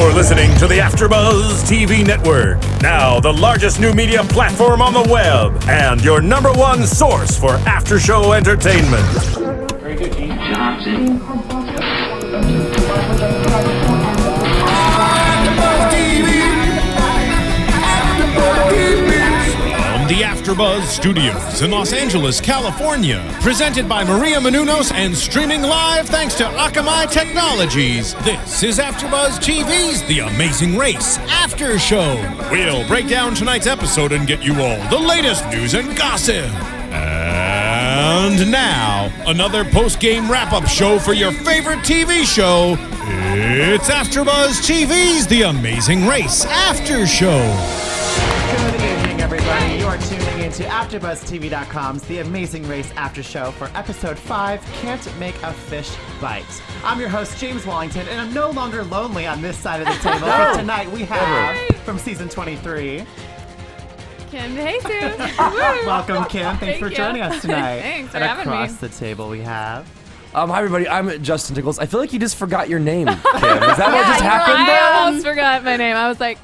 You're listening to the AfterBuzz TV network, now the largest new media platform on the web, and your number one source for after-show entertainment. Very good, Gene. Johnson. From the AfterBuzz Studios in Los Angeles, California, presented by Maria Menounos and streaming live thanks to Akamai Technologies. This is AfterBuzz TV's The Amazing Race After Show. We'll break down tonight's episode and get you all the latest news and gossip. And now, another post-game wrap-up show for your favorite TV show. It's AfterBuzz TV's The Amazing Race After Show. Good evening, everybody. You are tuning into AfterBuzzTV.com's The Amazing Race After Show for Episode 5, Can't Make a Fish Bite. I'm your host, James Wallington, and I'm no longer lonely on this side of the table. But tonight we have, from Season 23... Kim DeJusus. Welcome, Kim. Thanks for joining us tonight. Thanks for and having me. across the table we have... Hi everybody, I'm Justin Nichols. I feel like you just forgot your name, Kim. Is that what just happened? I almost forgot my name. I was like,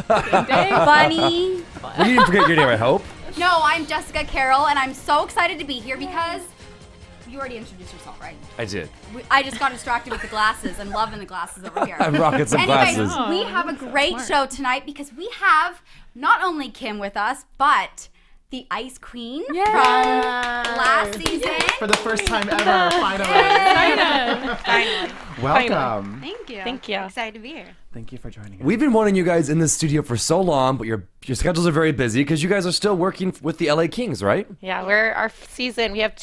Bunny. Well, you didn't forget your name, I hope. No, I'm Jessica Carroll, and I'm so excited to be here because you already introduced yourself, right? I did. I just got distracted with the glasses. I'm loving the glasses over here. I'm rocking some Anyways, glasses. we have a great show tonight because we have not only Kim with us, but the Ice Queen from last season. For the first time ever, finally. Finally. Welcome. Thank you. Thank you. Excited to be here. Thank you for joining us. We've been wanting you guys in the studio for so long, but your schedules are very busy because you guys are still working with the LA Kings, right? Yeah, our season, we have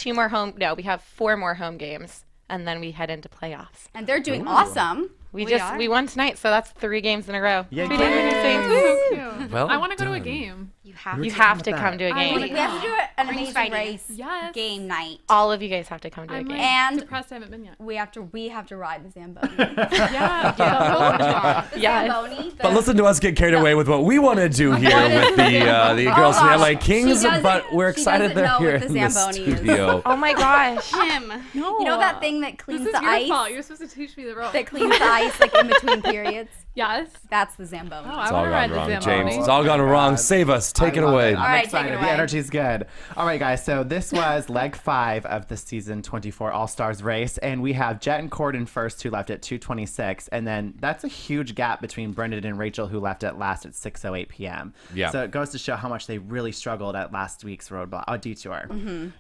we have 4 more home games, and then we head into playoffs. And they're doing awesome. We won tonight, so that's 3 games in a row. Yay. 3 days in so cute. Well I want to go to a done. game. You have to come to a game. We have to do an Amazing Friday. Race Yes. game night. All of you guys have to come to a I'm game. like And- depressed I haven't been yet. We have to ride the Zamboni. Yeah. The Yes. Zamboni. But listen to us get carried away with what we want to do here with the girls from the LA Kings, but we're excited they're here in the studio. Oh my gosh. You know that thing that This cleans is the your ice? fault. You're supposed to teach me the ropes. That cleans the ice like in between periods? Yes. That's the Zamboni. Oh, I It's want all to gone ride the wrong, Zamboni. James. It's all gone wrong. Save us. Take it away. I'm All right, take excited. it The away. energy's good. All right, guys. So this was leg 5 of the season 24 All-Stars race, and we have Jet and Corden first, who left at 2:26, and then that's a huge gap between Brendan and Rachel, who left at last at 6:08 p.m. Yeah. So it goes to show how much they really struggled at last week's detour.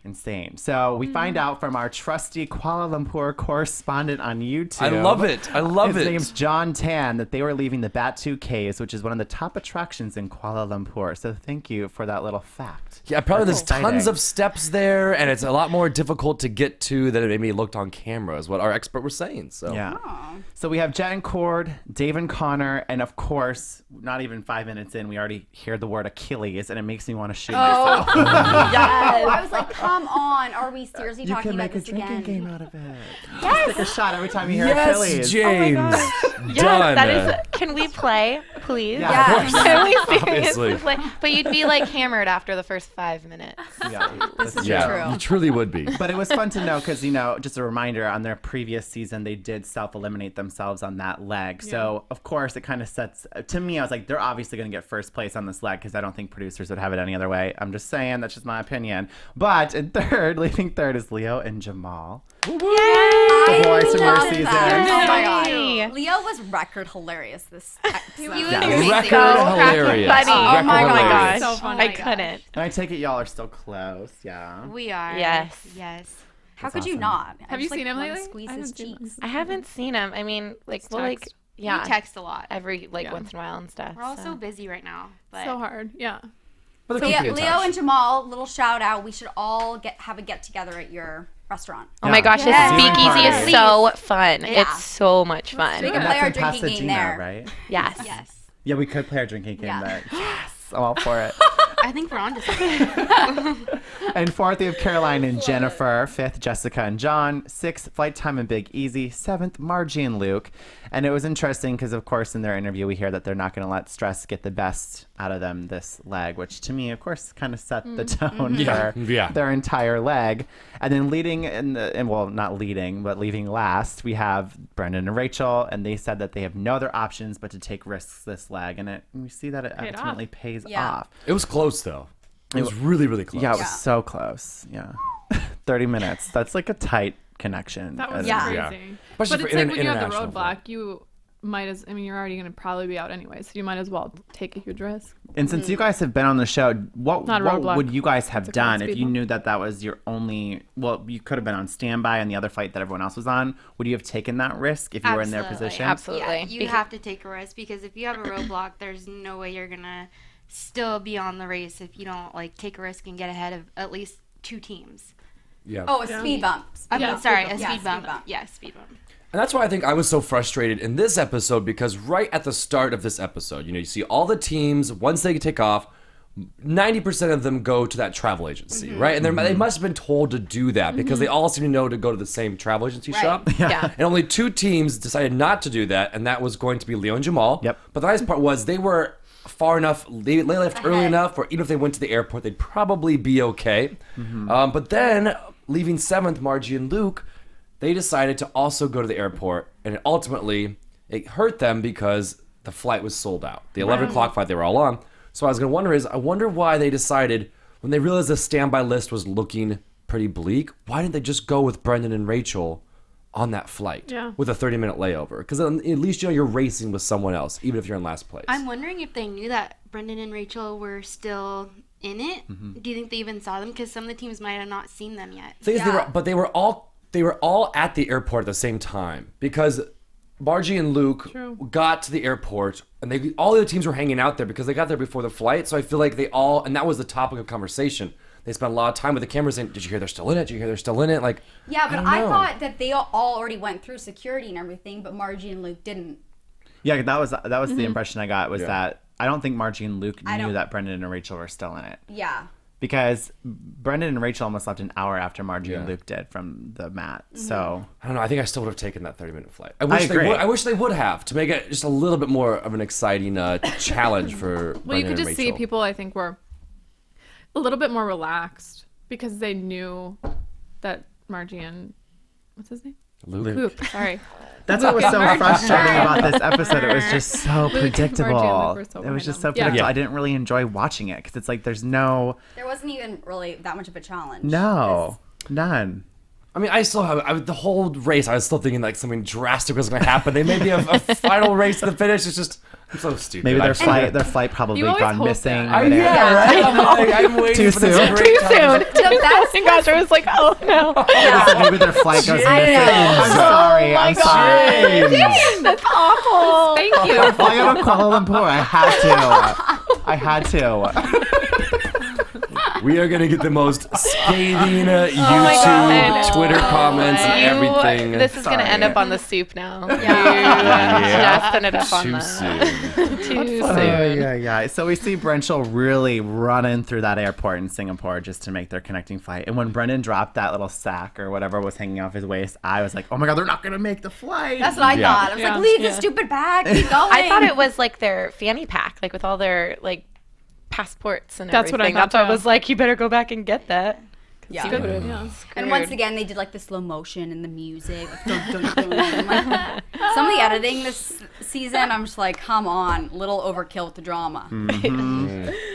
Insane. So we find out from our trusty Kuala Lumpur correspondent on YouTube. I love it. I love His it. name's John Tan, that they were leaving the Batu Caves, which is one of the top attractions in Kuala Lumpur. So thank you for that little fact. Yeah, probably That's there's tons exciting. of steps there, and it's a lot more difficult to get to than it maybe looked on camera, is what our expert was saying. So Yeah. So we have Jet and Cord, Dave and Connor, and of course, not even 5 minutes in, we already hear the word Achilles, and it makes me want to shoot myself. I was like, come on. Are we seriously You talking can about make a this drinking again? game out of it. Just take a shot every time you hear yes, Achilles. James. Yes, Done. that is. Can we play, please? Yeah, of course. Can we Obviously. seriously play? But you'd be like hammered after the first 5 minutes. Yeah, this is Yeah, True. you truly would be. But it was fun to know because, just a reminder, on their previous season, they did self-eliminate themselves on that leg. So, of course, it kind of sets, to me, I was like, they're obviously going to get first place on this leg because I don't think producers would have it any other way. I'm just saying, that's just my opinion. But in third, leaving third is Leo and Jamal. I boys from your love season. that. Oh my Yay. God. Leo was record hilarious this episode. Record so hilarious. funny. Oh my Record gosh. hilarious. So funny. I couldn't. And I take it y'all are still close, yeah. We are. Yes. Yes. How That's could you awesome. not? Have I you just, seen him wanna lately? Squeeze I his haven't seen him. cheeks. I haven't seen him. I mean, text. yeah. We text a lot. Every Yeah. once in a while and stuff. We're all so. so busy right now. But So hard. Yeah. But So they're yeah, keeping in Leo touch. and Jamal, little shout out. We should all have a get together at your restaurant. Oh my gosh, Yes. the speakeasy is Please. so fun. Yeah. It's so much fun. We can And play that's our in drinking game Pasadena, there. right? Yes. yes. Yeah, we could play our drinking game Yeah. there. Yes, I'm all for it. I think we're on to something. And fourth, we have Caroline and Jennifer. Fifth, Jessica and John. Sixth, Flight Time and Big Easy. Seventh, Margie and Luke. And it was interesting because, of course, in their interview, we hear that they're not going to let stress get the best out of them this leg, which to me, of course, kind of set the tone for their entire leg. And then not leading, but leaving last, we have Brendan and Rachel, and they said that they have no other options but to take risks this leg. And we see that it ultimately pays off. It was close, though. It was really, really close. Yeah, it was so close. Yeah. 30 minutes. That's like a tight connection. That was crazy. Yeah. But Especially it's for like when you have the international roadblock, you might you're already going to probably be out anyway, so you might as well take a huge risk. And since you guys have been on the show, what roadblock. would you guys have It's a done speed if you bump. knew that was your only, you could have been on standby on the other flight that everyone else was on. Would you have taken that risk if you were in their position? Absolutely. Yeah, you have to take a risk because if you have a roadblock, there's no way you're gonna still be on the race if you don't like take a risk and get ahead of at least 2 teams. Yeah. Oh, a speed bump. I mean, sorry, a Yeah, speed bump. speed bump. Yeah, speed bump. And that's why I think I was so frustrated in this episode, because right at the start of this episode, you see all the teams, once they take off, 90% of them go to that travel agency, right? And they must have been told to do that because they all seem to know to go to the same travel agency shop. Yeah. And only 2 teams decided not to do that, and that was going to be Leo and Jamal. Yep. But the nice part was they were far enough, they left early enough, or even if they went to the airport, they'd probably be okay. But then, leaving 7th, Margie and Luke, they decided to also go to the airport, and ultimately, it hurt them because the flight was sold out. The 11 o'clock flight they were all on. So what I was going to wonder I wonder why they decided, when they realized the standby list was looking pretty bleak, why didn't they just go with Brendan and Rachel on that flight with a 30-minute layover? Because at least you're racing with someone else, even if you're in last place. I'm wondering if they knew that Brendan and Rachel were still in it. Do you think they even saw them? Because some of the teams might have not seen them yet. Thing is, they were all at the airport at the same time, because Margie and Luke got to the airport, and all the other teams were hanging out there because they got there before the flight. So I feel like and that was the topic of conversation. They spent a lot of time with the cameras saying, "Did you hear they're still in it? Did you hear they're still in it?" Like, Yeah, but I I don't know. thought that they all already went through security and everything, but Margie and Luke didn't. Yeah, that was the impression I got, was that I don't think Margie and Luke knew don't- that Brendan and Rachel were still in it. Yeah. Because Brendan and Rachel almost left an hour after Margie and Luke did from the mat. So I don't know. I think I still would have taken that 30-minute flight. I wish agree. I wish they would have, to make it just a little bit more of an exciting challenge for Well, Brendan you could and just see Rachel. people, I think, were a little bit more relaxed because they knew that Margie and what's his name? Luke. Sorry. that's what was so frustrating about this episode. It was just so Luke, Margie, and predictable. Luke were so It was just so random. Yeah. predictable. I didn't really enjoy watching it because it's like there's no, There wasn't even really that much of a challenge. none. I mean, I still have the whole race. I was still thinking like something drastic was going to happen. They made a final race to the finish. It's just, I'm so stupid. Maybe their flight probably You always gone hope missing. that. midair. Right? I'm waiting Too for this soon. great Too soon. time. That's And gosh, I was like, oh no. Maybe their flight goes missing. I'm sorry. I'm sorry. That's awful. Thank you. Fly out of Kuala Lumpur. I had to. We are going to get the most scathing God. YouTube, Twitter comments, and everything. This is going to end Sorry. up on the soup now. Yeah. Just ended up on Too that. soon. Too soon. Yeah. So we see Brenchel really running through that airport in Singapore just to make their connecting flight. And when Brendan dropped that little sack or whatever was hanging off his waist, I was like, oh my God, they're not going to make the flight. what I thought. I was like, leave the stupid bag. Keep going. I thought it was like their fanny pack, like with all their like passports and That's what I everything. thought, That's why I too. was like, you better go back and get that. Yeah. Yeah. And once again, they did like the slow motion and the music. Dun, dun, dun. I'm like, some of the editing this season, I'm just like, come on, little overkill with the drama.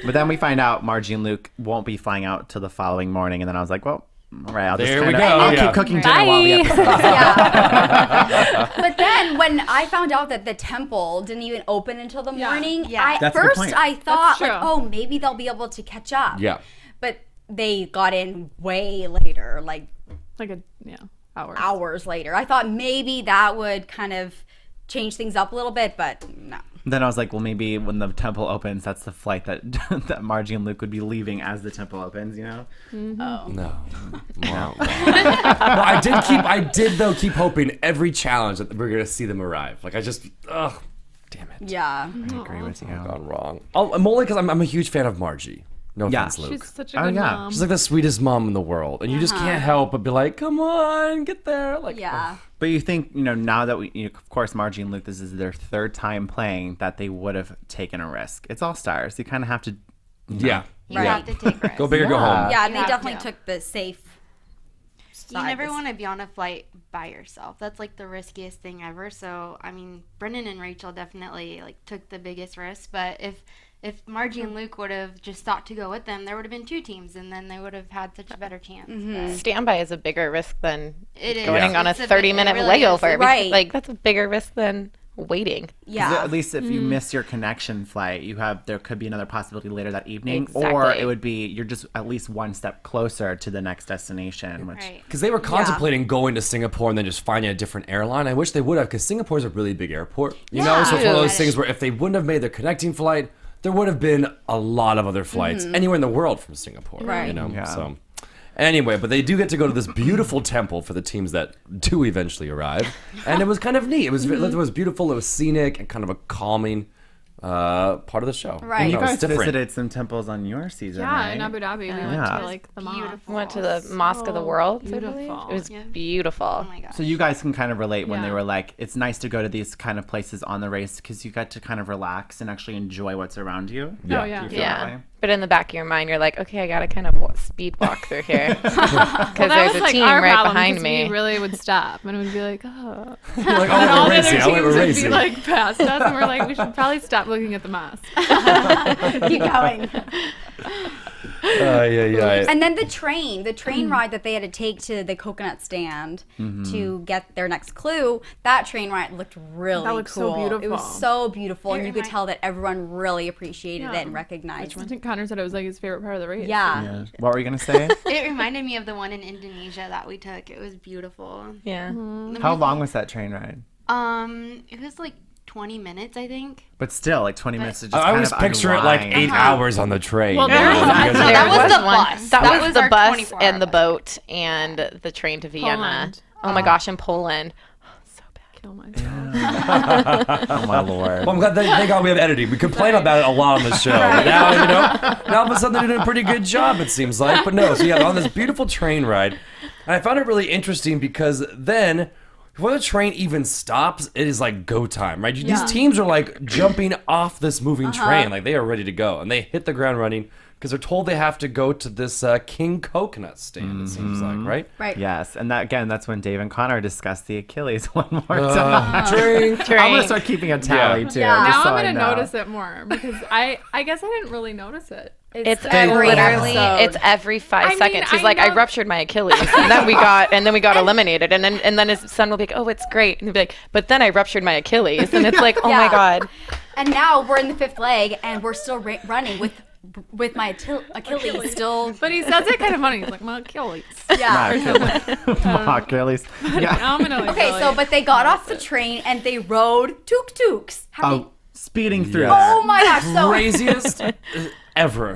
But then we find out Margie and Luke won't be flying out till the following morning. And then I was like, well, all right, I'll just There we kinda, go. I'll Yeah. keep cooking dinner while the episode is Yeah. But then when I found out that the temple didn't even open until the morning, Yeah. That's a good first point. I thought That's like, true. oh, maybe they'll be able to catch up. Yeah. But they got in way later, like hours later. I thought maybe that would kind of change things up a little bit, but no. Then I was like, well, maybe when the temple opens, that's the flight that that Margie and Luke would be leaving as the temple opens, you know? Oh. No. Well, I did though keep hoping every challenge that we're gonna see them arrive. Like damn it. Yeah. I agree with you. Gone wrong. I'm only because I'm a huge fan of Margie. No Yeah. offense, Luke. She's such a good yeah. mom. She's like the sweetest mom in the world, and you just can't help but be like, "Come on, get there!" Like, Yeah. But you think, now that of course, Margie and Luke, this is their third time playing, that they would have taken a risk. It's all stars. You kind of have to. yeah, You have to take risks. go big or go home. Yeah, You they have definitely to. took the safe. You never want to be on a flight by yourself. That's like the riskiest thing ever. So I mean, Brendan and Rachel definitely like took the biggest risk. But if Margie and Luke would have just thought to go with them, there would have been 2 teams, and then they would have had such a better chance. But Standby is a bigger risk than it is going on a It's 30-minute it really is. layover. Right. Like that's a bigger risk than waiting. Yeah. At least if you miss your connection flight, there could be another possibility later that evening, or Exactly. it would be you're just at least one step closer to the next destination. Which Right. Because they were contemplating going to Singapore and then just finding a different airline. I wish they would have, because Singapore is a really big airport. You know, so it's one of those things where if they wouldn't have made their connecting flight, there would have been a lot of other flights anywhere in the world from Singapore. Right. You know, Yeah. so. Anyway, but they do get to go to this beautiful temple for the teams that do eventually arrive, and it was kind of neat. It was beautiful. It was scenic and kind of a calming part of the show. Right. and you know, it's guys different. visited some temples on your season, Yeah, right? in Abu Dhabi, we went Yeah. to like the mosque. Beautiful. Went to the Mosque of the World. I believe. Beautiful. It was Yeah. beautiful. Oh my gosh. So you guys can kind of relate when they Yeah. were like, it's nice to go to these kind of places on the race because you get to kind of relax and actually enjoy what's around you. Oh, yeah. Do you feel that Yeah. way? But in the back of your mind, you're like, okay, I gotta kind of speed walk through here because That there's was a like team our right problem, behind 'cause me. We really would stop and we'd be like, oh. You're like, And oh, all we're the other racing. Oh, teams we're would be racing. like past us, and we're like, we should probably stop looking at the mosque. Keep going. Yeah. And then the train ride that they had to take to the coconut stand to get their next clue, that train ride looked really That looked so cool. It beautiful. was so beautiful, and It you could remi- tell that everyone really appreciated Yeah. it and recognized I it. think Connor said it was like his favorite part of the race. Yeah. Yeah. What were you gonna say? It reminded me of the one in Indonesia that we took. It was beautiful. Yeah. How long was that train ride? It was like 20 minutes, I think. But still, like 20 minutes to just I kind always of picture it like unwind. 8 hours on the train. Well, you know? there- You guys are- There That was the one. bus. That That was was the our bus 24 and the hour boat and the train to Vienna. Poland. Oh my gosh, in Poland. So bad. Kill myself. Oh my lord. Well, I'm glad thank God we have editing. We complain about it a lot on the show. But now all of a sudden they're doing a pretty good job, it seems like. But no, so yeah, on this beautiful train ride. And I found it really interesting because then, before the train even stops, it is like go time, right? These teams are like jumping off this moving train. Like they are ready to go. And they hit the ground running because they're told they have to go to this King Coconut stand, it seems like, right? Right. Yes, and that's when Dave and Connor discussed the Achilles one more time. Train. I'm gonna start keeping a tally too. Yeah. just Now so I'm I gonna know. notice it more because I guess I didn't really notice it. It's every literally episode. it's every 5 I mean, seconds. He's I like, I know- ruptured my Achilles, and then we got eliminated, and then his son will be like, oh, it's great, and he'll be like, but then I ruptured my Achilles, and it's like, oh my Yeah. god. And now we're in the 5th leg, and we're still running with my Achilles still. But he says it kind of funny. He's like, my Achilles. Yeah. Achilles. Yeah. I'm gonna Okay, so but they got off the train and they rode tuk-tuks. Oh, speeding through. Oh my gosh! So Craziest ever.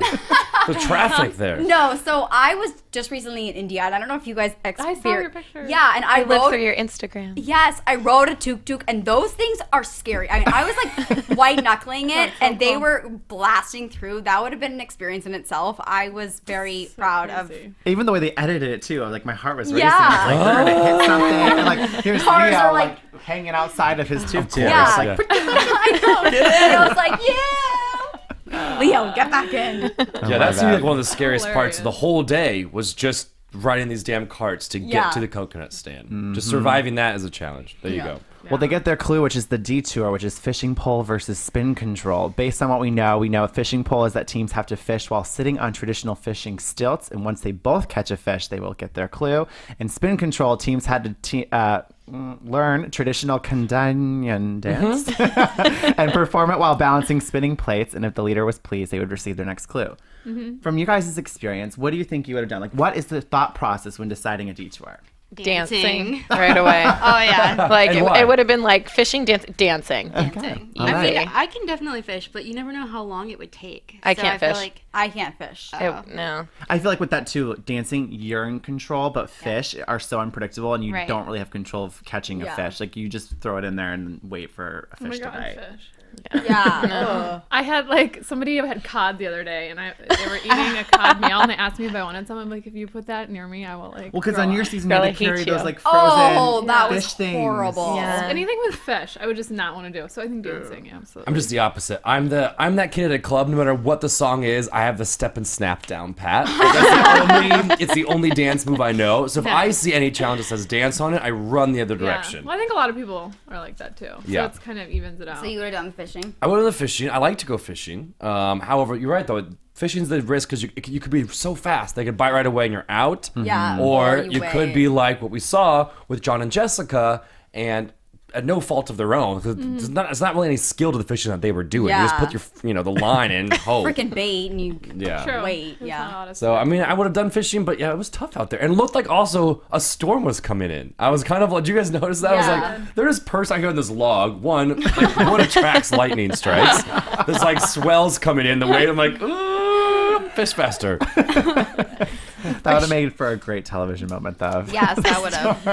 The traffic there. no, so I was just recently in India, and I don't know if you guys experienced. saw your picture. Yeah, and I I live rode. through your Instagram. Yes, I rode a tuk-tuk, and those things are scary. I mean, I was like white knuckling it, and they were blasting through. That would have been an experience in itself. I was very proud of. Even the way they edited it too, like my heart was racing. Yeah. It's like they're gonna hit something, and like here's Cars Leo are, like like- hanging outside of his tuk-tuk. Yeah. It's like, I know. And I was like, yeah, Leo, get back in. Yeah, that seemed God. like one of the scariest parts of the Hilarious. whole day was just riding these damn carts to get Yeah. to the coconut stand. Just surviving that is a challenge. There you go. Well, they get their clue, which is the detour, which is fishing pole versus spin control. Based on what we know a fishing pole is that teams have to fish while sitting on traditional fishing stilts, and once they both catch a fish, they will get their clue. In spin control, teams had to learn traditional Kandanian dance and perform it while balancing spinning plates, and if the leader was pleased, they would receive their next clue. From you guys' experience, what do you think you would have done? Like, what is the thought process when deciding a detour? Dancing right away. Oh yeah. Like And why? it would have been like fishing, dancing. Dancing. All I right. mean, I can definitely fish, but you never know how long it would take. I So can't feel fish. like I can't fish. No. I feel like with that too, dancing, you're in control, but fish are so unpredictable, and you Right. don't really have control of catching a Yeah. fish. Like you just throw it in there and wait for a Oh my fish to god, bite. fish. Yeah. I had like somebody had cod the other day, and they were eating a cod meal, and they asked me if I wanted some. I'm like, if you put that near me, I will like. Well, because throw on your up. season Girl, you I had to carry hate those you. like frozen that fish was things. horrible. Yeah. Anything with fish, I would just not want to do. So I think dancing, absolutely. I'm just the opposite. I'm that kid at a club. No matter what the song is, I have the step and snap down pat. It's the only dance move I know. So if I see any challenge that says dance on it, I run the other direction. Well, I think a lot of people are like that too. So Yeah. it's kind of evens it out. So you would have done fishing. I went to the fishing. I like to go fishing. However, you're right though. Fishing's the risk because you could be so fast. They could bite right away and you're out. Yeah. Or you wait. could be like what we saw with John and Jessica, and at no fault of their own. 'Cause it's not really any skill to the fishing that they were doing. You just Yeah. put your the line in, hope. Freaking bait and you Yeah. True. wait. There's Yeah. not a lot of So I mean, I would have done fishing, but yeah, it was tough out there, and it looked like also a storm was coming in. I was kind of like, did you guys notice that? I was Yeah. like, there's person I go in this log. One, like, what attracts lightning strikes? There's like swells coming in the way. I'm like, ooh, fish faster. That would have made for a great television moment, though. Yes, that would have.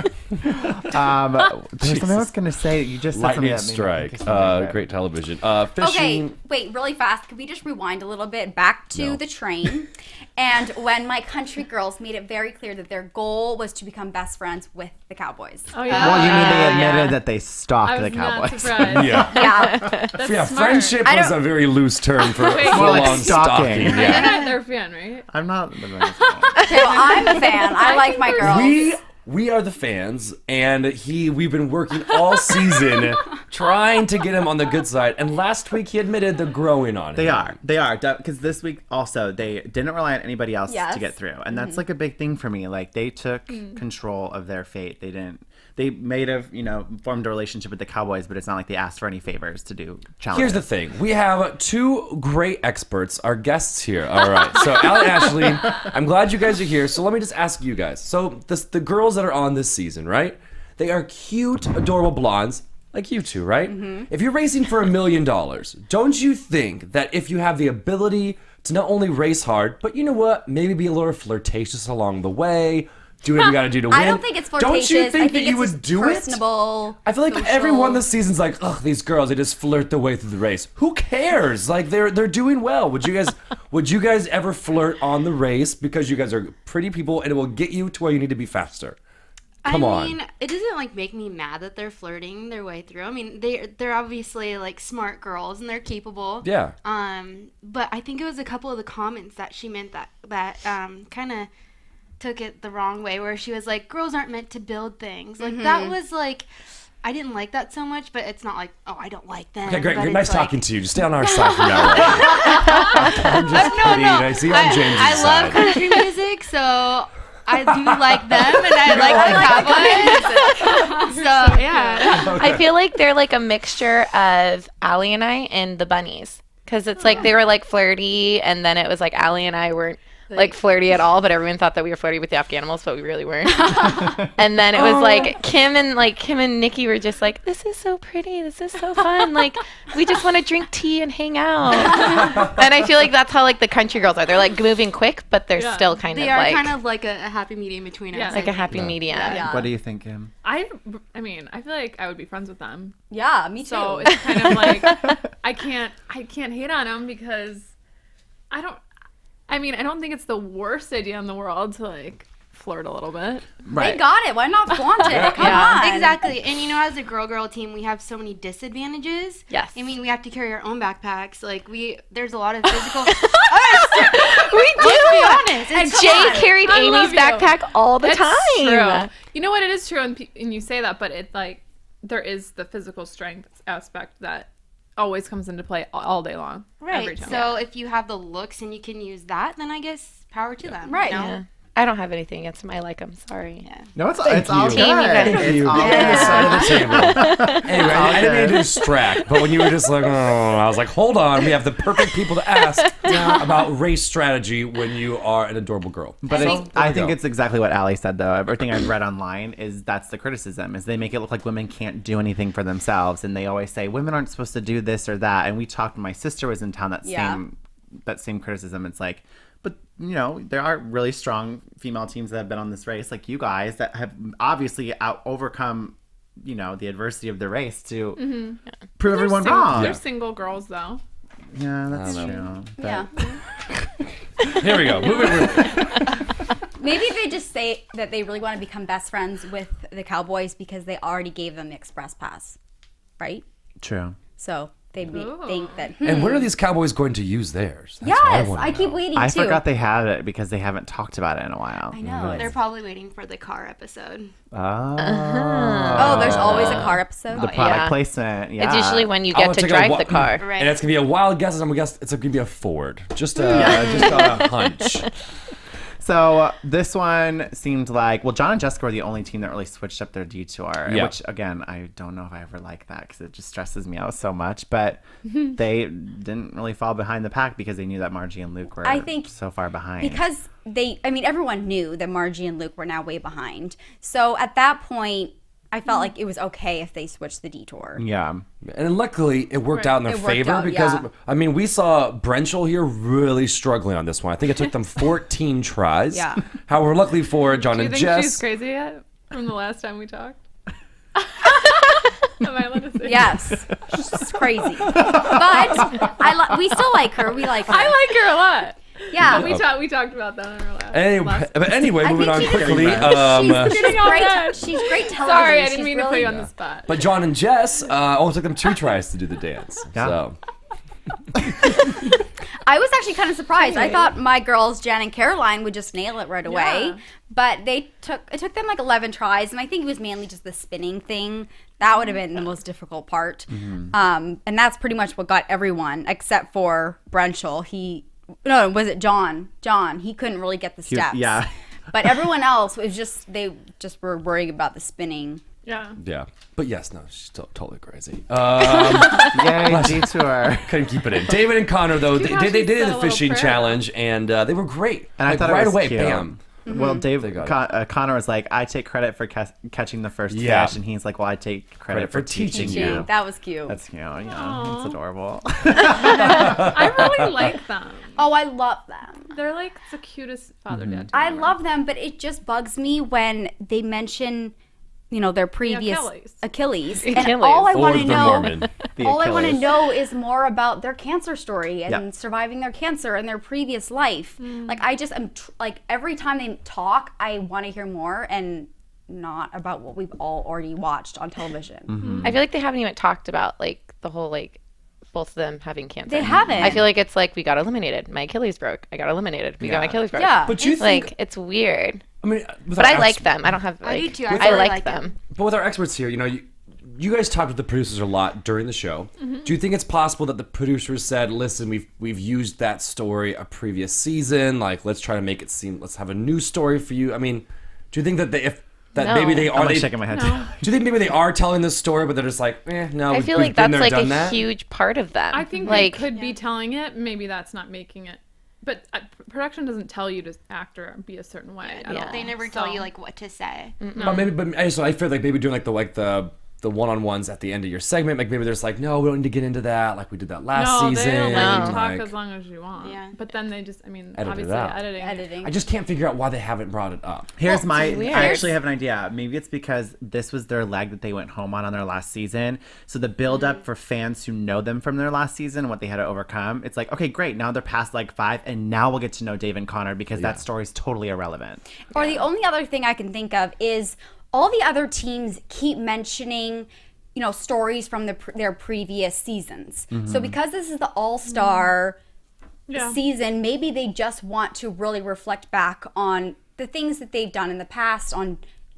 There's something I was going to say. You just said Lightning something that made me strike. think of something. Great television. Okay, Fishing. wait, really fast. Could we just rewind a little bit back to No. the train? And when my country girls made it very clear that their goal was to become best friends with the Cowboys. Oh yeah. Well, you mean they admitted yeah. that they I stalked was the not Cowboys. surprised. Yeah. Yeah. That's Yeah, smart. friendship I was don't- a very loose term for Wait. full More like on stalking. stalking. You're Yeah. not their fan, right? I'm not. Okay, well, I'm a fan. I like my girls. We are the fans, and we've been working all season trying to get him on the good side. And last week he admitted they're growing on him. They are, because this week also they didn't rely on anybody else Yes. to get through, and that's like a big thing for me. Like they took control of their fate. They didn't. They may have, formed a relationship with the Cowboys, but it's not like they asked for any favors to do challenges. Here's the thing. We have two great experts, our guests here. All right. So, Allie and Ashley, I'm glad you guys are here. So let me just ask you guys. So the girls that are on this season, right? They are cute, adorable blondes, like you two, right? If you're racing for $1 million, don't you think that if you have the ability to not only race hard, but you know what? Maybe be a little flirtatious along the way, do whatever you gotta do to win. I don't think it's flirtatious. Don't you think I that think you it's would just do personable, it? I feel like social. everyone this season's like, ugh, these girls, they just flirt their way through the race. Who cares? Like they're doing well. Would you guys ever flirt on the race because you guys are pretty people and it will get you to where you need to be faster? Come on. I mean, it doesn't like make me mad that they're flirting their way through. I mean, they're obviously like smart girls and they're capable. Yeah. But I think it was a couple of the comments that she meant that kind of took it the wrong way, where she was like, girls aren't meant to build things. Like that was like, I didn't like that so much, but it's not like, oh, I don't like them. Okay, great. But Nice it's like, talking to you. Just stay on our side from now on. I'm just kidding. I see you on James' I side. love country music, so I do like them, and I like the Cowboys. So yeah. I feel like they're like a mixture of Allie and I and the bunnies. Because it's like they were like flirty, and then it was like Allie and I weren't like flirty at all, but everyone thought that we were flirty with the Afghanimals, but we really weren't. And then it was like Kim and Nikki were just like, this is so pretty, this is so fun, like we just want to drink tea and hang out. And I feel like that's how like the country girls are. They're like moving quick, but they're still kind They of are like kind of like a happy medium between us. like a happy medium. Yeah. What do you think, Kim? I mean, I feel like I would be friends with them. Yeah, me too. So it's kind of like I can't hate on them because I don't think it's the worst idea in the world to like flirt a little bit. They got it. Why not flaunt it? Come on. Exactly. And as a girl team, we have so many disadvantages. Yes. I mean, we have to carry our own backpacks. Like there's a lot of physical. We do. Let's be honest. And It's- Jay carried I Amy's love you. backpack all the It's time. true. You know what? It is true, and you say that, but it like there is the physical strength aspect that always comes into play all day long. Every Right. time. So if you have the looks and you can use that, then I guess power to them. Right. You know? Yeah. I don't have anything against them. I like them. Sorry. Yeah. No, it's all good. Team, you guys. It's all On good. the side of the table. Anyway, I didn't mean to distract, but when you were just like, oh, I was like, hold on, we have the perfect people to ask about race strategy when you are an adorable girl. But So, I think it's exactly what Allie said, though. Everything I've read online is that's the criticism, is they make it look like women can't do anything for themselves. And they always say, women aren't supposed to do this or that. And we talked, my sister was in town, that same criticism. It's like, but, there are really strong female teams that have been on this race, like you guys, that have obviously overcome the adversity of the race to Mm-hmm. prove everyone wrong. They're single girls, though. Yeah, that's true. But Yeah. Here we go. Moving. Maybe they just say that they really want to become best friends with the Cowboys because they already gave them the express pass, right? True. So they think that. And when are these Cowboys going to use theirs? That's what Yes, wanna I keep know. waiting I too. forgot they had it because they haven't talked about it in a while. I know. They're probably waiting for the car episode. Oh, there's always a car episode. The product Yeah. placement. Yeah. It's usually when you I get wanna to take a drive wa- the car. Right. And it's gonna be a wild guess. I'm gonna guess it's gonna be a Ford. Just a hunch. So this one seemed like, well, John and Jessica were the only team that really switched up their detour, Yeah. which again, I don't know if I ever like that because it just stresses me out so much. But they didn't really fall behind the pack because they knew that Margie and Luke were I think so far behind. Because everyone knew that Margie and Luke were now way behind. So at that point, I felt like it was okay if they switched the detour. Yeah. And luckily, it worked out in their It worked favor out, because, yeah. I mean, we saw Brenchel here really struggling on this one. I think it took them 14 tries. Yeah. However, luckily for John Do you and think Jess, she's crazy yet from the last time we talked? Am I allowed to say? Yes, she's crazy, but we still like her. We like her. I like her a lot. Yeah, We talked about that on our last. Anyway, moving on think she quickly. she's all great. that. She's great television. Sorry, I didn't She's mean to put really- you on the spot. But John and Jess only took them 2 tries to do the dance. Yeah. So I was actually kind of surprised. I thought my girls, Jen and Caroline, would just nail it right away. Yeah. But it took them like 11 tries, and I think it was mainly just the spinning thing. That would have been the most difficult part. And that's pretty much what got everyone, except for Brenchel. Was it John? John, he couldn't really get the steps. Yeah. But everyone else was they just were worrying about the spinning. Yeah. yeah. But yes, no, she's totally crazy. Yay, detour. Couldn't keep it in. David and Connor, though, Cute how they she did said a the little fishing prayer. challenge, and they were great. And I Like, thought right it was away, cute. bam. Well, They got it. Connor was like, I take credit for catching the first Yeah. fish. And he's like, well, I take credit for teaching you. That was cute. That's cute. Yeah, it's adorable. I really like them. Oh, I love them. They're like the cutest father-dad. I love them, but it just bugs me when they mention, their previous Achilles. And Achilles. all I Or want to the know, Mormon. all I want to Achilles. know is more about their cancer story and Yep. surviving their cancer and their previous life. Like I just am like every time they talk, I want to hear more and not about what we've all already watched on television. I feel like they haven't even talked about like the whole like both of them having cancer. They haven't. I feel like it's like we got eliminated. My Achilles broke. I got eliminated. We got my Achilles broke. Yeah. But you think, Like it's weird. I mean, with But our I like them. I don't have like I do too. I I really like like them. But with our experts here, you guys talked with the producers a lot during the show. Mm-hmm. Do you think it's possible that the producers said, "Listen, we've used that story a previous season. Like, let's try to make it seem. Let's have a new story for you." I mean, do you think that No. maybe they I'm are? like They, shaking my head. do you think maybe they are telling this story, but they're just like, no. I feel like that's like a huge part of them. I think like they could be telling it. Maybe that's not making it. But production doesn't tell you to act or be a certain way. At Yeah. all. They never tell you like what to say. But I feel like maybe doing the one-on-ones at the end of your segment, like maybe there's like, no, we don't need to get into that, like we did that last No, season. they don't let you No. talk like- as long as you want. Yeah. But then they just, Edit it obviously out. editing. I just can't figure out why they haven't brought it up. Here's my. weird. I actually have an idea. Maybe it's because this was their leg that they went home on their last season. So the build up for fans who know them from their last season, what they had to overcome, it's like, okay, great. Now they're past leg 5, and now we'll get to know Dave and Connor because that story's totally irrelevant. Or the only other thing I can think of is all the other teams keep mentioning, stories from their previous seasons. So because this is the All-Star season, maybe they just want to really reflect back on the things that they've done in the past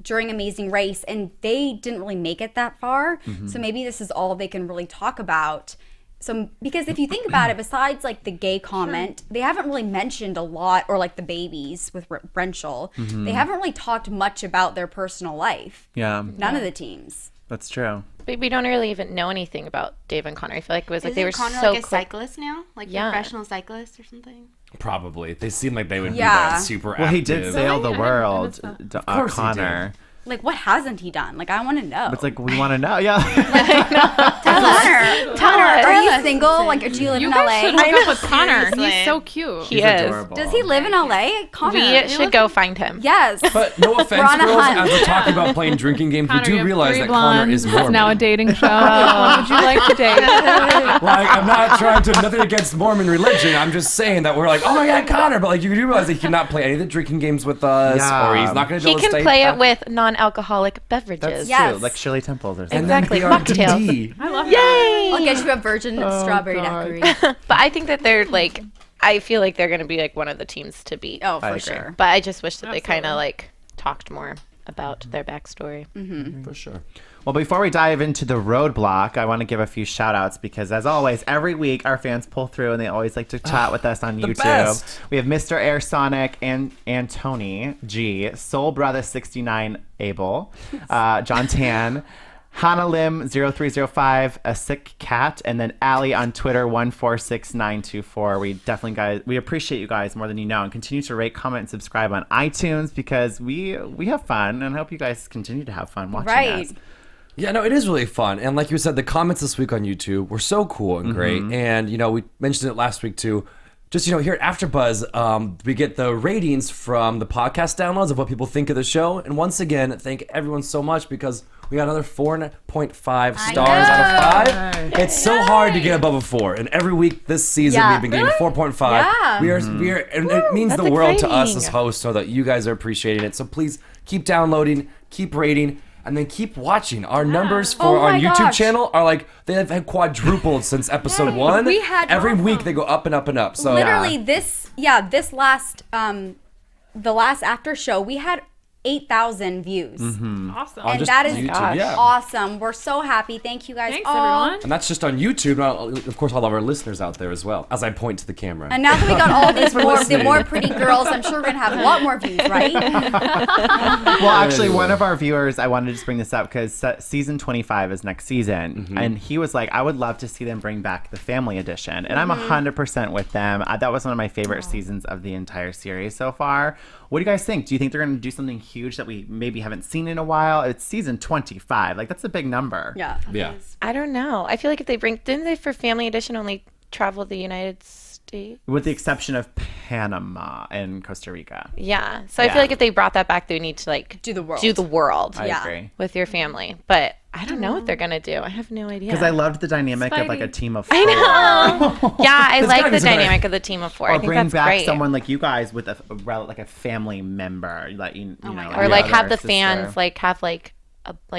during Amazing Race, and they didn't really make it that far. So maybe this is all they can really talk about. So, because if you think about it, besides like the gay comment, they haven't really mentioned a lot, or like the babies with Brenchel, they haven't really talked much about their personal life. Yeah, None of the teams. that's true. but we don't really even know anything about Dave and Connor. I feel like it was like Isn't they were Connor so like a quick. cyclist now? Like Yeah. a professional cyclist or something? Probably. They seem like they would be Yeah. that super Well, he active. did sail the I world, missed Of course he Connor. Like, what hasn't he done? Like, I want to know. It's like, we want to know. Yeah. Connor, are you single? Like, do you live in LA? I know with Connor. He's so cute. He is. Adorable. Does he live in LA? Connor. We should go find him. Yes. But no offense, We're on a girls, hunt. as we're talking about playing drinking games, Connor, we you do have realize 3 that Connor is blondes. Mormon. It's now a dating show. What would you like to date? Like, I'm not trying to, nothing against Mormon religion. I'm just saying that we're like, oh my God, Connor. But like, you do realize that he cannot play any of the drinking games with us, Yeah. or he's not going to He do can play it with non-alcoholic beverages. That's Yes. true. Like Shirley Temples or something. And then Exactly, BRDD. I love Yay! I'll get you a virgin strawberry daiquiri. But I think that they're like, I feel like they're going to be like one of the teams to beat. Oh, for agree. sure. But I just wish that they kind Absolutely. of like talked more about their backstory. For sure. Well, before we dive into the roadblock, I want to give a few shout outs because, as always, every week our fans pull through and they always like to chat with us on YouTube. best. We have Mr. Air Sonic and Antony G, Soul Brother 69 Abel, John Tan, Hannah Lim 0305, A Sick Cat, and then Allie on Twitter 146924. We appreciate you guys more than you know, and continue to rate, comment, and subscribe on iTunes because we have fun, and I hope you guys continue to have fun watching Right. us. Yeah, no, it is really fun. And like you said, the comments this week on YouTube were so cool and great. And, we mentioned it last week too. Just, here at AfterBuzz, we get the ratings from the podcast downloads of what people think of the show. And once again, thank everyone so much because we got another 4.5 stars out of 5. It's so hard to get above a 4. And every week this season, we've been getting 4.5. Yeah. We are, and it means that's the world to us exciting. as hosts, so that you guys are appreciating it. So please keep downloading, keep rating, and then keep watching. Our numbers for Oh our my YouTube gosh. channel are like, they have had quadrupled since episode 1. We had every week they go up and up and up. So Literally, this last, the last after show, we had 8,000 views. Awesome. on And just that is YouTube, yeah. awesome. We're so happy. Thank you guys Thanks, all. everyone. And that's just on YouTube. Now, of course, all of our listeners out there as well, as I point to the camera. And now that we got all these for the listening. more pretty girls, I'm sure we're gonna have a lot more views, right? Well, actually, one of our viewers, I wanted to just bring this up because season 25 is next season. And he was like, I would love to see them bring back the family edition. And I'm 100% with them. That was one of my favorite seasons of the entire series so far. What do you guys think? Do you think they're going to do something huge that we maybe haven't seen in a while? It's season 25. Like, that's a big number. Yeah. Yeah. I don't know. I feel like if they didn't they for Family Edition only travel the United States? With the exception of Panama and Costa Rica. Yeah. So I Yeah. feel like if they brought that back, they would need to like Do the world. Do the world I Yeah. agree. with your family. But I don't know what they're gonna do. I have no idea. Because I loved the dynamic of like a Spidey. team of 4. I know. Yeah, I This like guy the is gonna- dynamic of the team of 4. I Or think bring that's back great. someone like you guys with a family member, like you know, my like Or your like other have the sister. fans like have like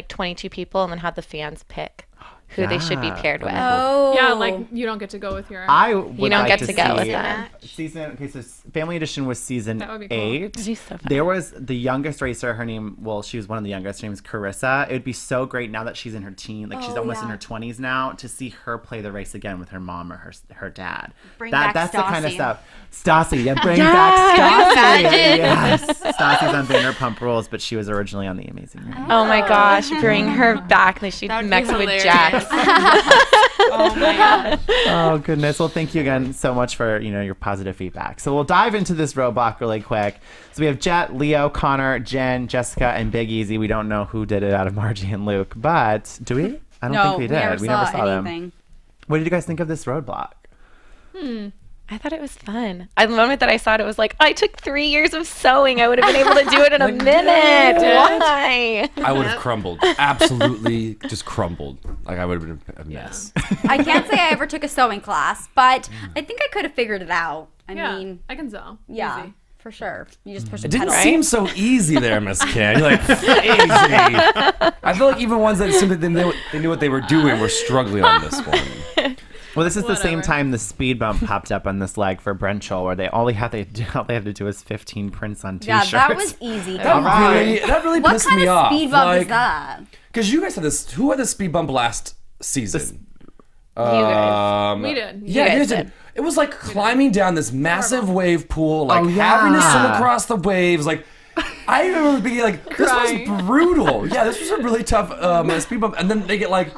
22 people and then have the fans pick who they should be Yeah. paired with. Oh. Yeah, like you don't get to go with your. I would You don't like get to to go with see that. season. Okay, so Family Edition was season That would be cool. 8. That'd be so fun. There was the youngest racer. Her name, well, she was one of the youngest. Her name is Carissa. It would be so great now that she's in her teen, like she's Oh, almost in yeah. her 20s now, to see her play the race again with her mom or her dad. Bring back That's the kind of Stassi. stuff. Stassi, yeah, bring back Stassi. Imagine. Yes, Stassi's on Vanderpump Rules, but she was originally on The Amazing Race. Oh my gosh, bring her back. They should That would be mix with hilarious. Jax. Oh my gosh. Oh goodness. Well, thank you again so much for your positive feedback. So we'll dive into this roadblock really quick. So we have Jet, Leo, Connor, Jen, Jessica, and Big Easy. We don't know who did it out of Margie and Luke, but do we? I don't No, think we did. we never saw them. anything. What did you guys think of this roadblock? I thought it was fun. The moment that I saw it, it was like, I took 3 years of sewing. I would have been able to do it in a minute. Why? I would have crumbled. Absolutely just crumbled. Like, I would have been a mess. I can't say I ever took a sewing class, but I think I could have figured it out. I Yeah, mean, I can sew. yeah, Easy. for sure. You just push a It didn't pedal. seem so easy there, Miss Kim. You're like, easy. I feel like even ones that seemed that they knew what they were doing were struggling on this one. Well, this is the same Whatever. time the speed bump popped up on this leg for Brenchel, where all they had to do was 15 prints on Yeah, t-shirts. that was easy. That really What pissed kind me of off. speed bump like, is that? Because you guys had this. Who had the speed bump last season? guys. We did. Yeah, You you guys guys did. did. It was like climbing down this massive wave pool, like having to swim across the waves. Like, I remember being like, this Crying. was brutal. Yeah, this was a really tough speed bump. And then they get like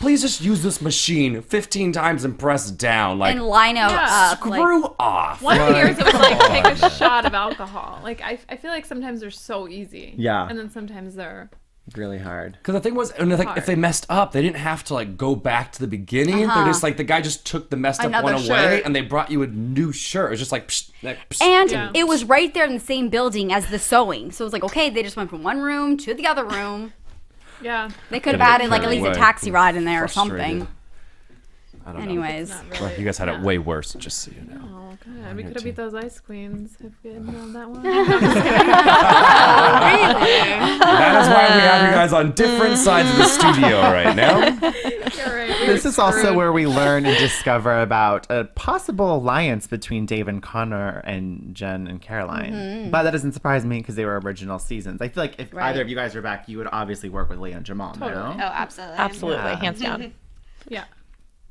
please just use this machine 15 times and press down. Like, And line out up. screw off. One of the years it was like take a shot of alcohol. Like I feel like sometimes they're so easy. Yeah. And then sometimes they're Really hard. Because the thing was, and like, if they messed up, they didn't have to like go back to the beginning. They're just like, the guy just took the messed up Another one away, shirt. and they brought you a new shirt. It was just like, psh, psh. And it was right there in the same building as the sewing. So it was like, okay, they just went from one room to the other room. Yeah. They could have Gotta get added like at carried least a away. taxi ride in there or Frustrated. something. I don't Anyways. know. Well, you guys had it way worse, just so you know. Oh, good. We could have beat those ice queens if we had known that one. That is why we have you guys on different sides of the studio right now. You're right. This is also where we learn and discover about a possible alliance between Dave and Connor and Jen and Caroline. But that doesn't surprise me because they were original seasons. I feel like if either of you guys were back, you would obviously work with Leah and Jamal. Totally. No? Oh, absolutely. Absolutely, Yeah. hands down. Yeah.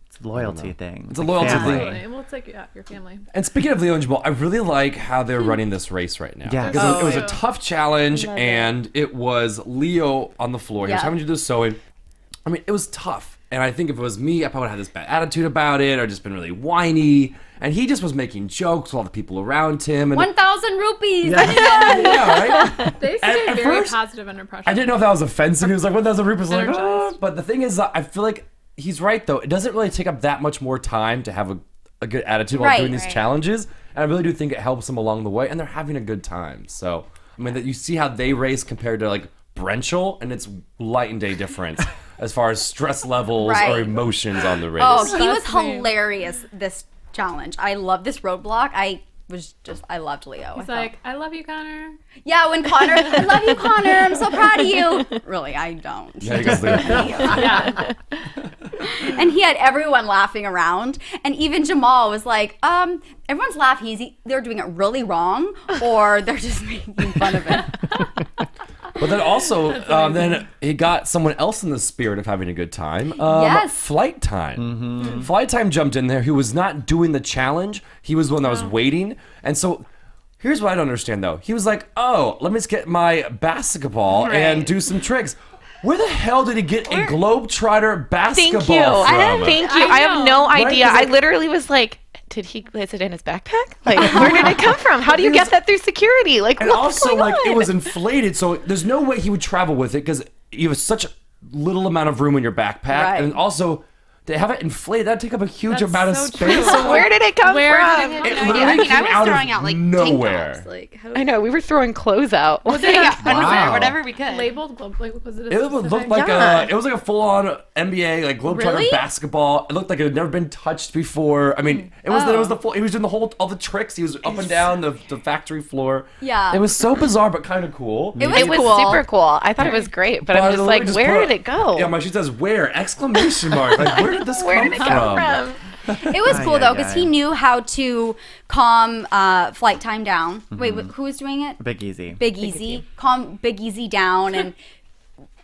It's a loyalty thing. It's a loyalty family. thing. Totally. Well, it's like your family. And speaking of Leo and Jamal, I really like how they're running this race right now. Yes. Because it was Oh, a tough challenge, and it was Leo on the floor. He was Yeah. having to do the sewing. I mean, it was tough. And I think if it was me, I probably would have had this bad attitude about it, or just been really whiny. And he just was making jokes with all the people around him. And 1,000 rupees. yeah, right? They stay at very first, positive under pressure. I didn't know if that was offensive. He was like, 1,000 rupees. Like, oh. Energized. But the thing is, I feel like he's right, though. It doesn't really take up that much more time to have a good attitude while Right. doing these Right. challenges. And I really do think it helps them along the way. And they're having a good time. So, I mean, that you see how they race compared to, like, Brenchel, and it's light and day difference as far as stress levels or Right. emotions on the race. Oh, he was That's me. hilarious this challenge. I love this roadblock. I loved Leo. He's like, I love you, Connor. yeah, when Connor, I love you, Connor. I'm so proud of you. Really, I don't. Yeah, he goes, Leo. Yeah. And he had everyone laughing around, and even Jamal was like, everyone's laughing. They're doing it really wrong, or they're just making fun of it. But then also, then he got someone else in the spirit of having a good time. Yes. Flight Time. Flight Time jumped in there. He was not doing the challenge. He was the one that was waiting. And so, here's what I don't understand, though. He was like, oh, let me just get my basketball and do some tricks. Where the hell did he get a Globetrotter basketball Thank you. from? Thank you. I I have know. no Right? idea. 'Cause I literally was like, did he place it in his backpack? Like, where did it come from? How do you get that through security? Like, And what's also, going like, on? it was inflated, so there's no way he would travel with it because you have such a little amount of room in your backpack. Right. And also, to have it inflated, that'd take up a huge That's amount of so space. true. Where did it come Where from? did It I literally mean, I came was out throwing of out like nowhere. tank tops. Like, how I know, we were throwing clothes out. Was it Wow. whatever we could. labeled? Like, was it a It would look specific- like Yeah. it was like a full-on NBA like Globetrotter Really? basketball. It looked like it had never been touched before. I mean, it was the full. He was doing all the tricks. He was up and down the factory floor. Yeah. it was so bizarre but kind of cool. It was It was cool. super cool. I thought it was great, but I'm just like, where did it go? Yeah, she says where exclamation mark. Like where did this Where come did it come from? It was cool though because he knew how to calm Flight Time down. Wait, who was doing it? Big Easy. Big Easy. Calm Big Easy down and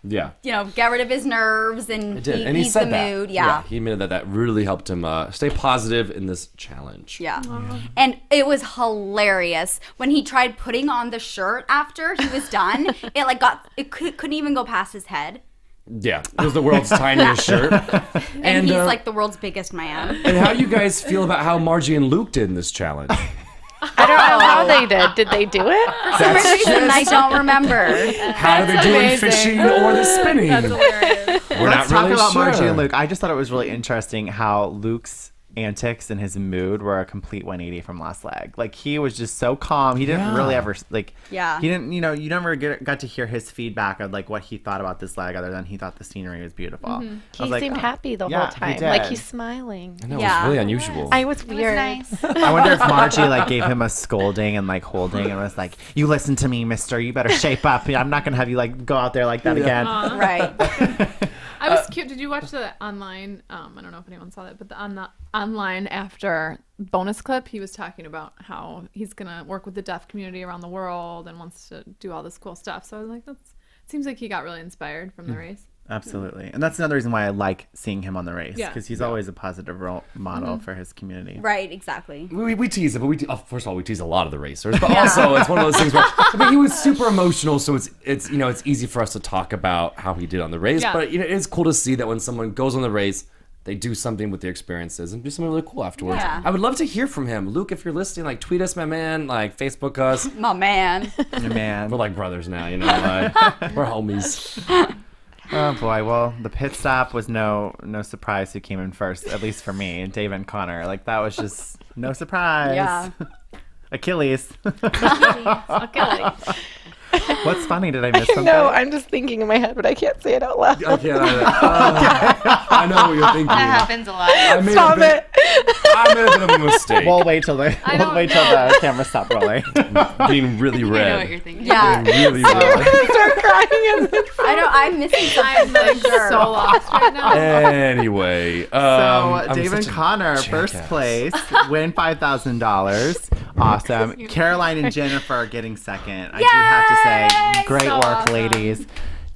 Yeah. get rid of his nerves and It did. And ease he said the that. mood. Yeah. He admitted that really helped him stay positive in this challenge. Yeah. And it was hilarious when he tried putting on the shirt after he was done. Couldn't even go past his head. Yeah, it was the world's tiniest shirt. And he's like the world's biggest man. And how you guys feel about how Margie and Luke did in this challenge? I don't know how they did. Did they do it? For some reason, I don't remember. How did they do in fishing or the spinning? That's hilarious. We're Let's not talk really about sure. Margie and Luke. I just thought it was really interesting how Luke's antics and his mood were a complete 180 from last leg. Like he was just so calm. He didn't really ever like. Yeah. He didn't. You never got to hear his feedback of like what he thought about this leg, other than he thought the scenery was beautiful. I He was like, seemed oh. happy the Yeah, whole he time. did. Like he's smiling. I know, it Yeah. was really unusual. I was It was weird. nice. I wonder if Margie like gave him a scolding and like holding and was like, "You listen to me, Mister. You better shape up. I'm not gonna have you like go out there like that again." Right. I was cute. Did you watch the online? I don't know if anyone saw that, but on the online after bonus clip, he was talking about how he's gonna work with the deaf community around the world and wants to do all this cool stuff. So I was like, it seems like he got really inspired from the race. Absolutely. And that's another reason why I like seeing him on the race, Yeah. because he's always a positive role model for his community. Right, exactly. We tease it, but first of all, we tease a lot of the racers, but also it's one of those things where he was super emotional, so it's easy for us to talk about how he did on the race. Yeah. But it's cool to see that when someone goes on the race, they do something with their experiences and do something really cool afterwards. Yeah. I would love to hear from him. Luke, if you're listening, like tweet us, my man, like Facebook us. My man. Man. We're like brothers now, we're homies. Oh boy, well, the pit stop was no surprise who came in first, at least for me, Dave and Connor. Like, that was just no surprise. Yeah. Achilles. Okay. What's funny? Did I miss something? No, I'm just thinking in my head, but I can't say it out loud. Okay, I know what you're thinking. That happens a lot. I made Stop it. I made a bit of a mistake. We'll wait till the camera stop rolling. Getting really I know red. what you're thinking. Yeah. Really red. Start crying. I know. I'm missing I'm something like for sure. so lost right now. Anyway, So I'm Dave and such a Connor, first jackass. place, win $5,000. Awesome. Caroline and Jennifer are getting second. I do have to say, great So work, awesome. ladies.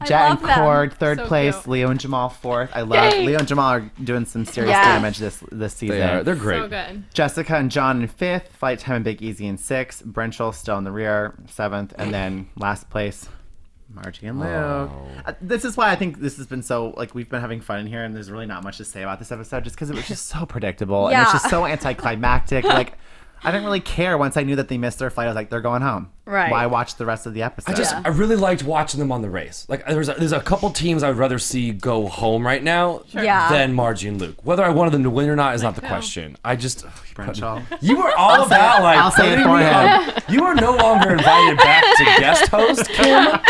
I Jet and love them. Cord, third So place. cute. Leo and Jamal, fourth. I love Yay. Leo and Jamal are doing some serious Yeah. damage this season. They are. They're great. So good. Jessica and John in fifth. Flight Time and Big Easy in sixth. Brenchel still in the rear, seventh. And then last place, Margie and Luke. This is why I think this has been so, like, we've been having fun in here, and there's really not much to say about this episode just because it was just so predictable. And it's Yeah. just so anticlimactic. Like, I didn't really care once I knew that they missed their flight. I was like, they're going home. Right. Why watch the rest of the episode? I really liked watching them on the race. Like there's a couple teams I'd rather see go home right now Yeah. than Margie and Luke. Whether I wanted them to win or not is not the question. I just Brenchel. you were all about like I'll say it putting for me him. on- You are no longer invited back to guest host, Kim.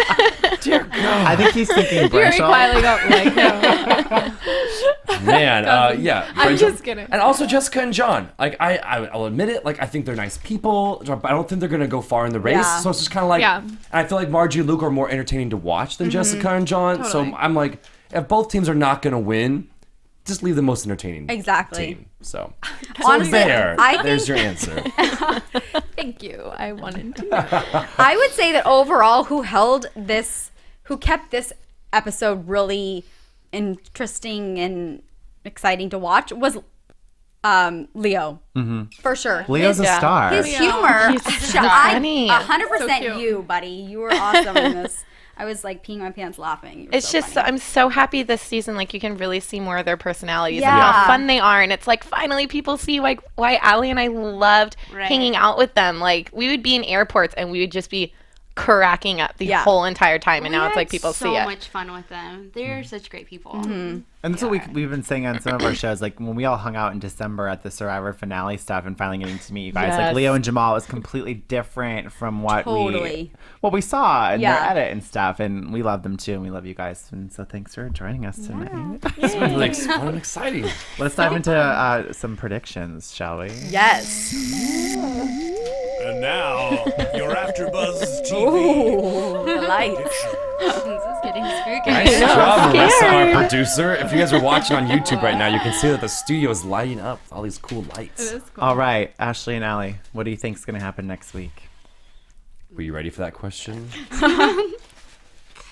Dear God, I think he's thinking Very Brenchel. quietly got like, no. man. Yeah, I'm Brenchel. just kidding. And also Jessica and John. Like I'll admit it. Like I think they're nice people, but I don't think they're gonna go far in the race. Yeah. So it's just kind of like. Yeah. And I feel like Margie and Luke are more entertaining to watch than Jessica and John. Totally. So I'm like, if both teams are not gonna win, just leave the most entertaining Exactly. team. So, Honestly, there. I There's think- your answer. Thank you. I wanted to know. I would say that overall, who kept this episode really interesting and exciting to watch was Leo. Mm-hmm. For sure. Leo's a star. His humor. He's so I funny. 100% So cute. you, buddy. You were awesome in this. I was like peeing my pants laughing. You were It's so just funny. I'm so happy this season. Like you can really see more of their personalities and Yeah. how fun they are, and it's like finally people see like why Allie and I loved Right. hanging out with them. Like we would be in airports and we would just be cracking up the Yeah. whole entire time, and We now it's had like people so see it. much fun with them. They're such great people. And that's what we've been saying on some of our shows. Like when we all hung out in December at the Survivor finale stuff and finally getting to meet you guys. Like Yes. Leo and Jamal is completely different from what Totally. we saw in Yeah. their edit and stuff. And we love them too, and we love you guys. And so thanks for joining us tonight. It's been like fun and exciting. Let's dive into some predictions, shall we? Yes. And now, your AfterBuzz TV. Ooh, the lights. This is getting spooky. Nice job, Marissa, our producer. If you guys are watching on YouTube right now, you can see that the studio is lighting up with all these cool lights. It is cool. All right, Ashley and Allie, what do you think's going to happen next week? Were you ready for that question?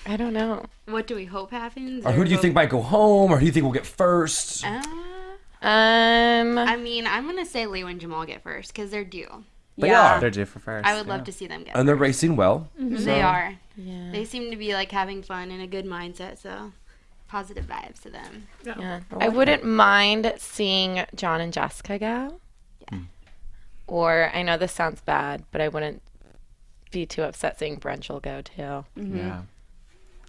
I don't know. What do we hope happens? Or who do you think might go home? Or who do you think will get first? I mean, I'm gonna say Leo and Jamal get first because they're due. They Yeah. are. They're due for first. I would yeah. love to see them get. And they're racing well. They are. Yeah. They seem to be like having fun and a good mindset. So positive vibes to them. Yeah. I wouldn't mind seeing John and Jessica go. Yeah. Or I know this sounds bad, but I wouldn't be too upset seeing Brenchel go too. Yeah.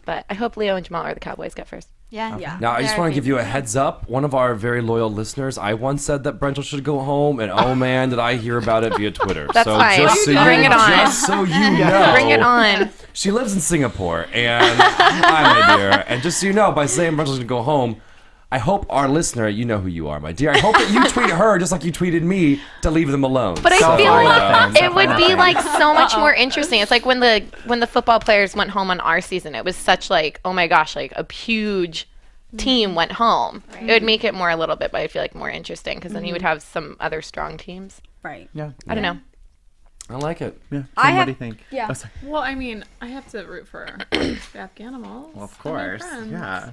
But I hope Leo and Jamal or the Cowboys get first. Yeah. Yeah. Now, I just want to give you a heads up. One of our very loyal listeners, I once said that Brenchel should go home, and oh man, did I hear about it via Twitter. That's so fine. just so Bring you, it on. Just so you know. Bring it on. She lives in Singapore, and hi, my dear. And just so you know, by saying Brentel's gonna go home, I hope our listener, you know who you are, my dear. I hope that you tweet her just like you tweeted me to leave them alone. But I So, feel like nothing. it would be like so much more interesting. It's like when the football players went home on our season. It was such like, oh my gosh, like a huge team went home. It would make it more a little bit, but I feel like more interesting because then you would have some other strong teams. Right. Yeah. I don't know. I like it. Yeah. Kim, I what have- do you think? yeah. Oh, sorry. Well, I mean, I have to root for the Afghanimals. Well, of They're my course. friends. Yeah.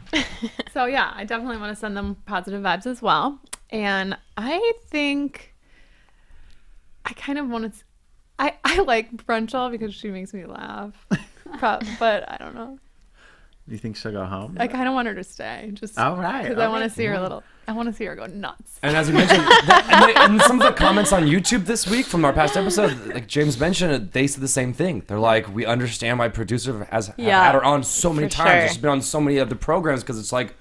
So yeah, I definitely want to send them positive vibes as well. And I think I kind of want to. I like Brunchel because she makes me laugh. But I don't know. Do you think she'll go home? I kind of want her to stay. Just All right. because I want to see her little. I want to see her go nuts. And as we mentioned, and some of the comments on YouTube this week from our past episode, like James mentioned, they said the same thing. They're like, we understand why producer have had her on so many For times. sure. She's been on so many of the programs because it's like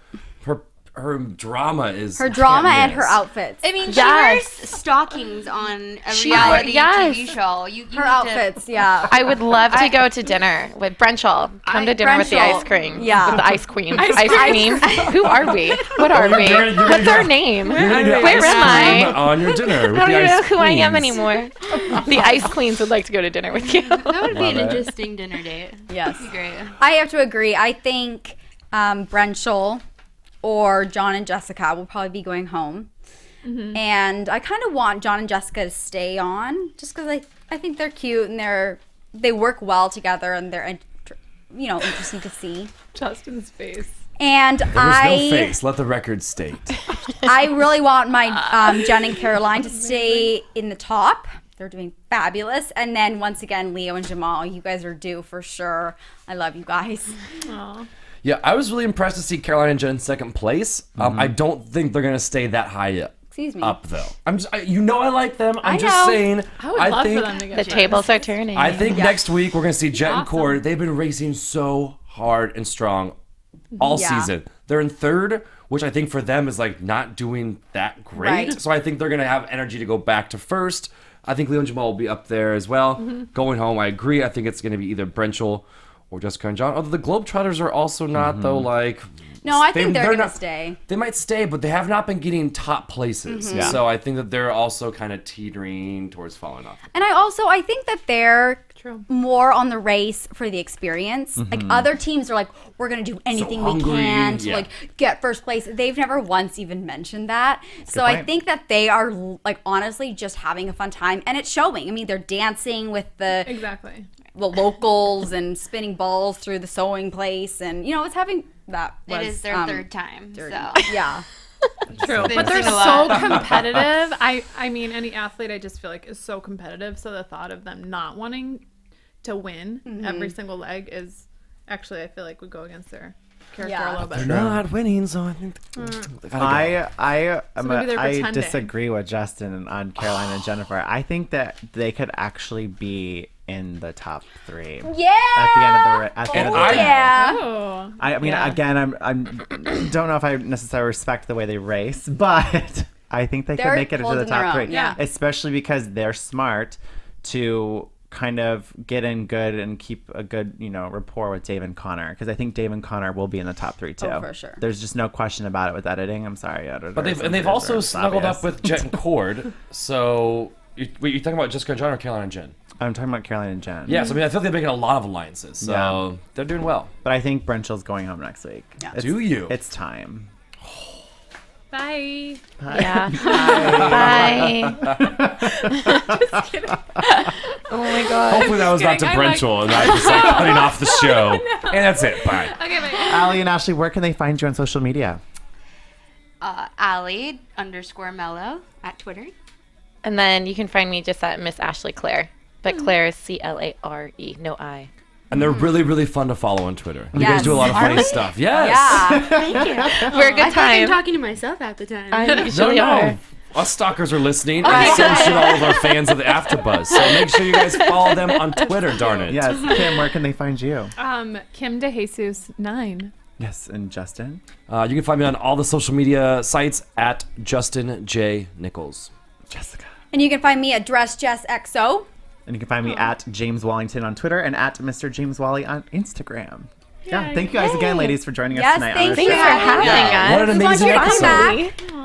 her drama is Her drama can't and her miss. outfits. I mean, Yes. she wears stockings on a She reality yes. TV show. You Her need to- outfits, yeah. I would love to go to dinner with Brunchel. Come to dinner with the Brunchel. ice cream. Yeah. With the ice queen. Ice queen. Who are we? What are we? you're gonna What's go- our name? You're gonna get Where ice am cream I? on your dinner with I the don't even know ice who I am queens. anymore. The ice queens would like to go to dinner with you. That would be Love an it. interesting dinner date. Yes. That'd be great. I have to agree. I think Brunchel or John and Jessica will probably be going home. And I kind of want John and Jessica to stay on just because I think they're cute and they work well together and they're interesting to see. Justin's face. And There was no face. Let the record state. I really want my Jen and Caroline to stay in the top. They're doing fabulous. And then once again, Leo and Jamal, you guys are due for sure. I love you guys. Aw. Yeah, I was really impressed to see Caroline and Jen in second place. I don't think they're gonna stay that high Excuse me. up though. I like them. I'm I just know. saying. I would love think, for them to get The first. tables are turning. I think Yeah. next week we're gonna see Jet and Awesome. Cord. They've been racing so hard and strong all Yeah. season. They're in third, which I think for them is like not doing that great. Right. So I think they're gonna have energy to go back to first. I think Leo and Jamal will be up there as well. Going home, I agree. I think it's gonna be either Brunchel or Jessica and John. Although the Globetrotters are also not though like. No, I think they're going to not- stay. They might stay, but they have not been getting top places. Yeah. So I think that they're also kind of teetering towards falling off. And I think that they're True. more on the race for the experience. Like other teams are like, we're gonna do anything we hungry, can to yeah. like get first place. They've never once even mentioned that. So I point. think that they are like honestly just having a fun time, and it's showing. I mean, they're dancing with the Exactly. locals and spinning balls through the sewing place, and it's having that. It was, is their third time. dirty. So Yeah. True, They've but they're seen a so lot. competitive. I mean, any athlete I just feel like is so competitive. So the thought of them not wanting to win every single leg is actually, I feel like, would go against their character Yeah. a little bit. They're not winning, so I think they gotta go. maybe they're I pretending. disagree with Justin on Caroline and Jennifer. I think that they could actually be in the top 3 Yeah. at the end of the at the end of the I- day. Yeah. Oh, I mean, Yeah. again, I'm don't know if I necessarily respect the way they race, but I think they They're could make it into the holding their top own, 3. yeah. Especially because they're smart to kind of get in good and keep a good, rapport with Dave and Connor. Because I think Dave and Connor will be in the top 3 too. Oh, for sure. There's just no question about it with editing. I'm sorry, editors. But they've and also producers, snuggled obvious. up with Jet and Cord. So you're talking about Jessica and John or Caroline and Jen? I'm talking about Caroline and Jen. Yes, I mean I feel like they're making a lot of alliances. So Yeah. they're doing well. But I think Brenchel's going home next week. Yeah. Do you? It's time. bye. Yeah. Bye. Oh my god. Hopefully that was not to kidding. I like- Brenchel and not just like cutting off the show. And that's it. Bye. Okay, bye. Allie and Ashley, where can they find you on social media? Allie_Mello at Twitter. And then you can find me just at Miss Ashley Clare. But Claire is Clare, no I. And they're really, really fun to follow on Twitter. You guys Yes. do a lot of Are funny we? stuff. Yes. Yeah. Thank you. We're a good I feel like I'm time. talking to myself half the time. I No, usually no. are. Us stalkers are listening, and so should all of our fans of the AfterBuzz. So make sure you guys follow them on Twitter, darn it. Yes, Kim, where can they find you? Kim DeJesus 9. Yes, and Justin. You can find me on all the social media sites at Justin J. Nichols. Jessica. And you can find me at DressJessXO. And you can find me at James Wallington on Twitter and at Mr. James Wally on Instagram. Yeah, thank you guys again, ladies, for joining us Yes, tonight. thank on our you Thanks show. for having us. What an We want amazing you to come episode. back.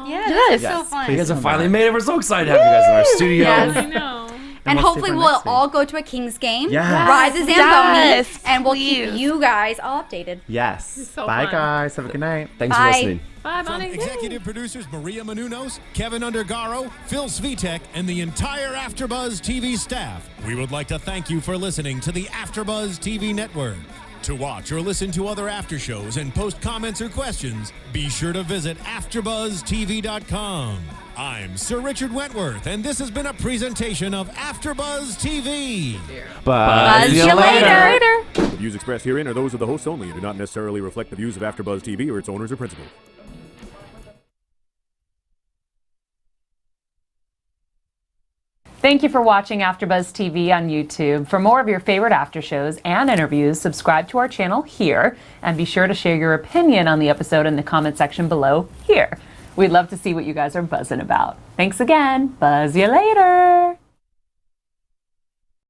Yeah, Yes. this is so fun. You guys have Come finally back. made it. We're so excited to have you guys in our studio. Yes. I know. And we'll hopefully see you we'll next week. all go to a Kings game. Yes. Ride the Zamboni. Yes, and we'll keep please. you guys all updated. Yes. So Bye, fun. guys. Have a good night. Thanks Bye. for listening. Bye, From Bonnie. executive producers Maria Menounos, Kevin Undergaro, Phil Svitek, and the entire AfterBuzz TV staff, we would like to thank you for listening to the AfterBuzz TV network. To watch or listen to other after shows and post comments or questions, be sure to visit AfterBuzzTV.com. I'm Sir Richard Wentworth, and this has been a presentation of AfterBuzz TV. Buzz you later. The views expressed herein are those of the hosts only and do not necessarily reflect the views of AfterBuzz TV or its owners or principals. Thank you for watching AfterBuzz TV on YouTube. For more of your favorite after shows and interviews, subscribe to our channel here, and be sure to share your opinion on the episode in the comment section below here. We'd love to see what you guys are buzzing about. Thanks again. Buzz you later.